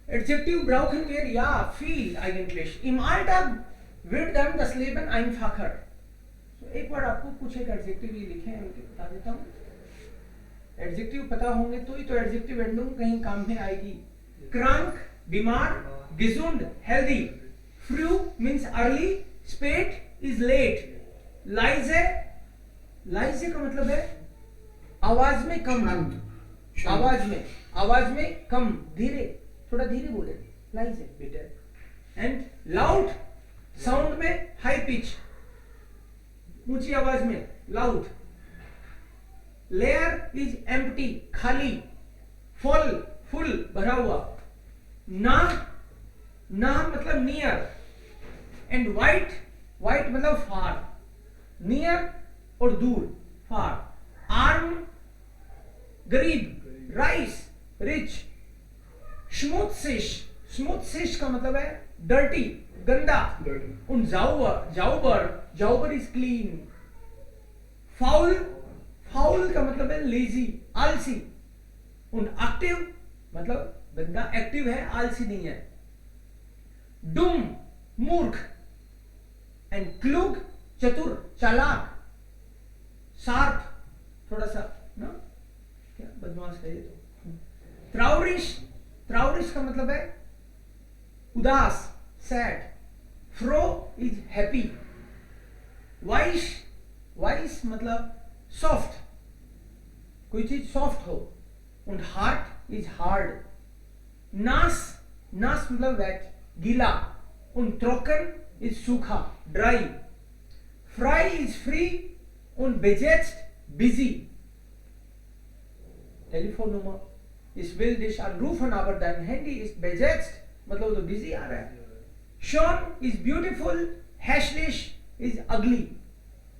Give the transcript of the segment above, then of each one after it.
Adjective brauchen wir ja viel eigentlich. Im Alltag wird dann das Leben einfacher. So, एक बार आपको कुछ एक adjective ये लिखे हैं उनके बता देता हूँ. एडजेक्टिव पता होंगे तो ही तो एडजेक्टिव एंडिंग कहीं काम में आएगी. Krank बीमार, gesund healthy. Früh means early, spät is late. Leise का मतलब है आवाज में कम. आवाज में कम, धीरे, थोड़ा धीरे बोले. Leise बेटा. And loud साउंड में हाई पिच, ऊंची आवाज में लाउड. लेयर इज एम्प्टी खाली. फुल भरा हुआ. ना मतलब नियर. एंड वाइट मतलब फार. नियर और दूर, फार. आर्म गरीब. राइस रिच. स्मूथसिश का मतलब है डर्टी, गंदा. उन जाउबर इज क्लीन. फाउल का मतलब है लेजी, आलसी. उन एक्टिव मतलब बंदा एक्टिव है, आलसी नहीं है. डुम मूर्ख. एंड क्लूग चतुर, चालाक. शार्प थोड़ा सा ना क्या बदमाश है ये तो. ट्राउरिश का मतलब है उदास, sad. Fro is happy. Vice मतलब सॉफ्ट, कोई चीज सॉफ्ट हो. und heart is hard. नास मतलब वेट, गीला. und trocken इज सूखा, dry. Fry is free. und besetzt busy. Telephone इस will dich anrufen aber dein Handy ist besetzt मतलब तो बिजी आ रहा है. Sean is beautiful. Hässlich is ugly,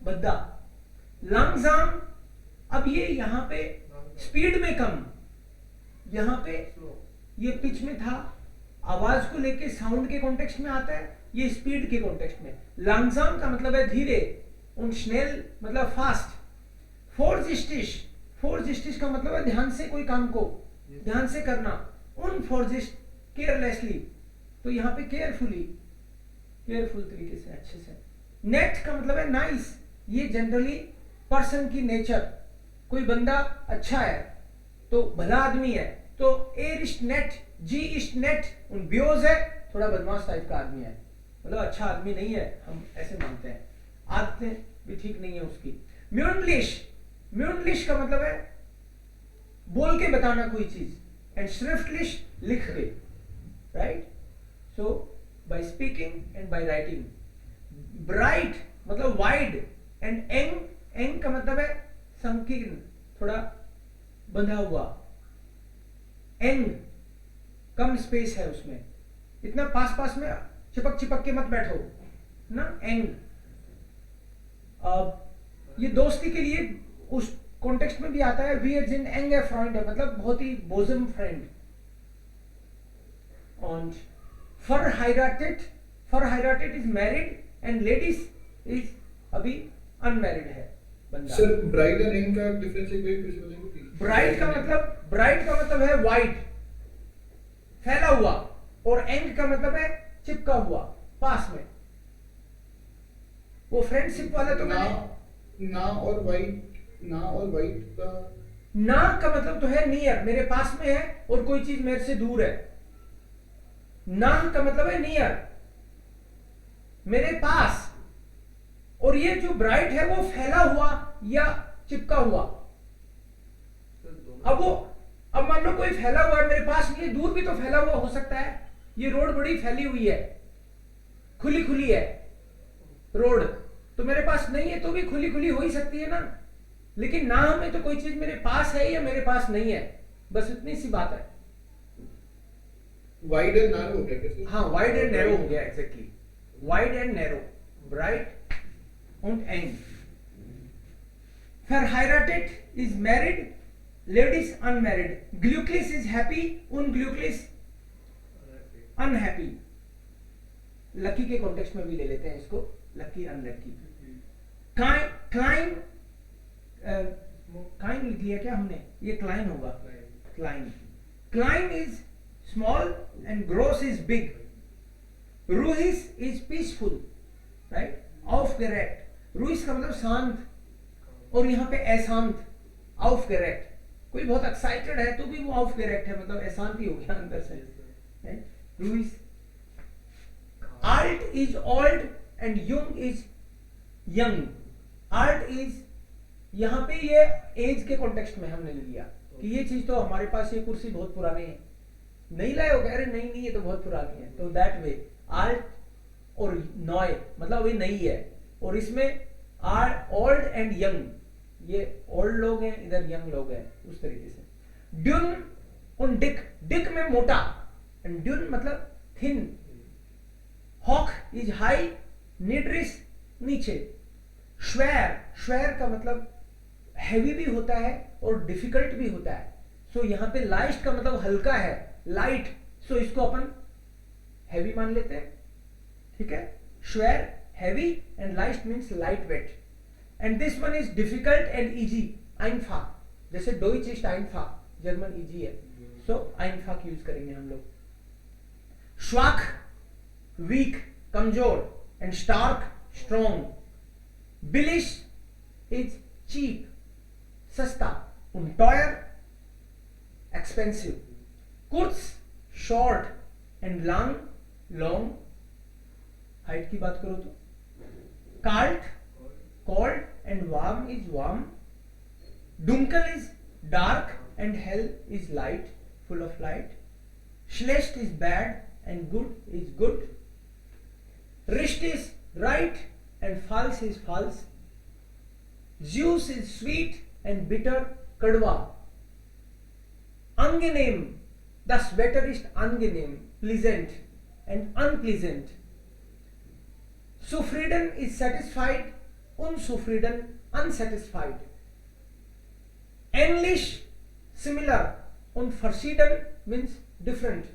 Badda. langsam अब ये यहाँ पे स्पीड में कम, यहाँ पे ये पिच में था. आवाज को लेके साउंड के कॉन्टेक्स्ट में आता है, ये स्पीड के कॉन्टेक्स्ट में. langsam का मतलब है धीरे. und schnell मतलब फास्ट. vorsichtig का मतलब है ध्यान से कोई काम को ध्यान से करना. unvorsichtig केयरलेसली, तो यहाँ पे केयरफुल तरीके से, अच्छे से. नेट का मतलब है नाइस. ये जनरली पर्सन की नेचर. कोई बंदा अच्छा है तो भला आदमी है, तो एर इस्ट नेट, जी इस्ट नेट. उन ब्योज है थोड़ा बदमाश टाइप का आदमी है, मतलब अच्छा आदमी नहीं है, हम ऐसे मानते हैं. आदतें भी ठीक नहीं है उसकी. म्यूनलिश का मतलब है बोल के बताना कोई चीज. एंड श्रिफ्टलिश लिख के, right. So by speaking and by writing. Bright मतलब वाइड. एंड एंग का मतलब है संकीर्ण, थोड़ा बंधा हुआ. एंग कम स्पेस है उसमें, इतना पास में चिपक के मत बैठो ना. एंग ये दोस्ती के लिए उस कॉन्टेक्स्ट में भी आता है. वी sind enge Freunde मतलब बहुत ही बोसम फ्रेंड. और verheiratet is married and ladies is अभी अनमैरिड है बंदा. सर ब्राइड और एंग का डिफरेंस एक बार फिर से बताएंगे. ब्राइड का मतलब है वाइड, फैला हुआ. और एंग का मतलब है चिपका हुआ, पास में. वो फ्रेंडशिप वाला तो ना और वाइट का. ना का मतलब तो है नियर, मेरे पास में है और कोई चीज मेरे से दूर है. ना का मतलब है नियर, मेरे पास. और ये जो ब्राइट है वो फैला हुआ या चिपका हुआ. अब मान लो कोई फैला हुआ है मेरे पास, ये दूर भी तो फैला हुआ हो सकता है. ये रोड बड़ी फैली हुई है, खुली है रोड, तो मेरे पास नहीं है तो भी खुली हो ही सकती है ना. लेकिन ना में तो कोई चीज मेरे पास है या मेरे पास नहीं है, बस इतनी सी बात है. वाइड एंड नैरो हो गया कैसे? हाँ, वाइड एंड नैरो हो गया, exactly. Wide and narrow, bright und eng. Verheiratet is married, ladies unmarried. Glücklich is happy, unglücklich unhappy. Lucky के कॉन्टेक्स्ट में भी ले लेते हैं इसको, लकी अनलकी. क्लाइन लिख लिया क्या हमने? ये क्लाइन होगा. Cline is small and gross is big. Ruhig is peaceful, right? Aufgeregt. Ruhig का मतलब शांत, और यहाँ पे अशांत, aufgeregt. कोई बहुत एक्साइटेड है तो भी वो aufgeregt है, मतलब अशांति हो गया अंदर से, right? Ruhig. Alt is old and jung is young. Alt is, यहाँ पे ये एज के कॉन्टेक्स्ट में हमने लिया कि ये चीज तो हमारे पास, ये कुर्सी बहुत पुरानी है, नहीं लाए हो, कह रहे नहीं नहीं ये तो बहुत पुरानी है, तो दैट वे आल्ट और नॉय मतलब ये नई है, और इसमें आर ओल्ड एंड यंग, ये ओल्ड लोग हैं, इधर यंग लोग हैं, उस तरीके से। ड्यून और डिक, डिक में मोटा, एंड ड्यून मतलब थिन। हॉक इज हाई, निड्रिस नीचे। श्वेर, श्वेर का मतलब हैवी भी होता है और डिफिकल्ट भी होता है, सो यहाँ पे लाइट का मतलब हल्का है, लाइट, सो इसको अपन हैवी मान लेते हैं, ठीक है। श्वेर heavy and light means light weight, and this one is difficult and easy, आइनफा, जैसे डोइच इस्ट आइनफा, जर्मन इजी है, सो आइनफा यूज करेंगे हम लोग। श्वाख वीक, कमजोर, एंड स्टार्क स्ट्रॉन्ग। बिलिश इज चीप, सस्ता, und teuer expensive. Kurz short and lang long, हाइट की बात करो तो kalt cold and warm is warm. Dunkel is dark and hell is light, full of light. Schlecht is bad and good is good. Recht is right and false is false. Süß is sweet and bitter, kadwa. Angenehm, das Wetter ist angenehm, pleasant and unpleasant. Zufrieden is satisfied, unzufrieden, unsatisfied. Ähnlich, similar, und verschieden means different.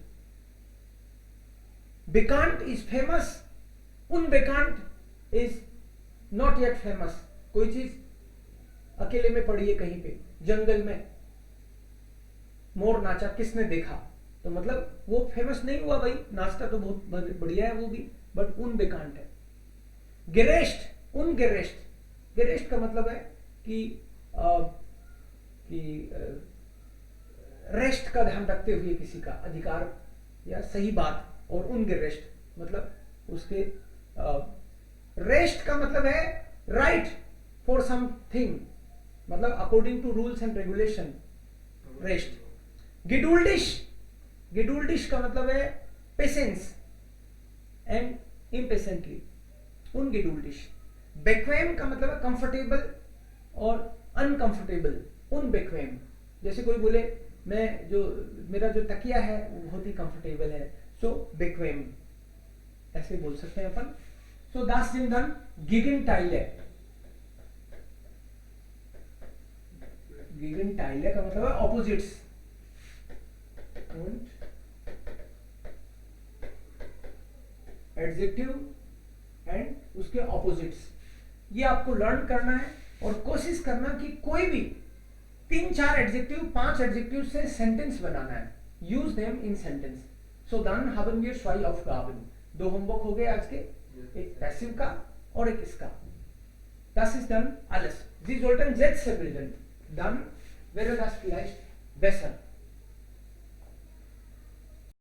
Bekannt is famous, unbekannt is not yet famous. कोई चीज अकेले में पड़ी है कहीं पे, जंगल में मोर नाचा, किसने देखा, तो मतलब वो फेमस नहीं हुआ भाई, नाचता तो बहुत बढ़िया है वो भी, बट unbekannt है। गेरेस्ट, ungerecht, गेरेस्ट का मतलब है कि रेस्ट का ध्यान रखते हुए किसी का अधिकार या सही बात, और ungerecht मतलब उसके रेस्ट का मतलब है राइट फॉर समथिंग, मतलब according to rules and regulation, रेस्ट। गिडुल्डिश, गिडुल्डिश का मतलब है पेशेंस एंड इम्पेशेंटली, उनगिडुल्डिश। बेक्वेम का मतलब है कंफर्टेबल और अनकंफर्टेबल, उनबेक्वेम, जैसे कोई बोले मैं जो मेरा जो तकिया है वो बहुत ही कंफर्टेबल है, सो बेक्वेम ऐसे बोल सकते हैं अपन। सो das sind dann Gegenteile, Gegenteile का मतलब है ऑपोजिट्स, und एडजेक्टिव एंड उसके ऑपोजिट्स, ये आपको लर्न करना है, और कोशिश करना कि कोई भी 3-4 एडजेक्टिव 5 एडजेक्टिव से सेंटेंस बनाना है, use them in sentence. So dann haben wir 2 Aufgaben, 2 homework हो गए आज के, एक पैसिव का और एक इसका। Das ist dann alles. Sie sollten Sätze bilden, dann wäre das vielleicht besser.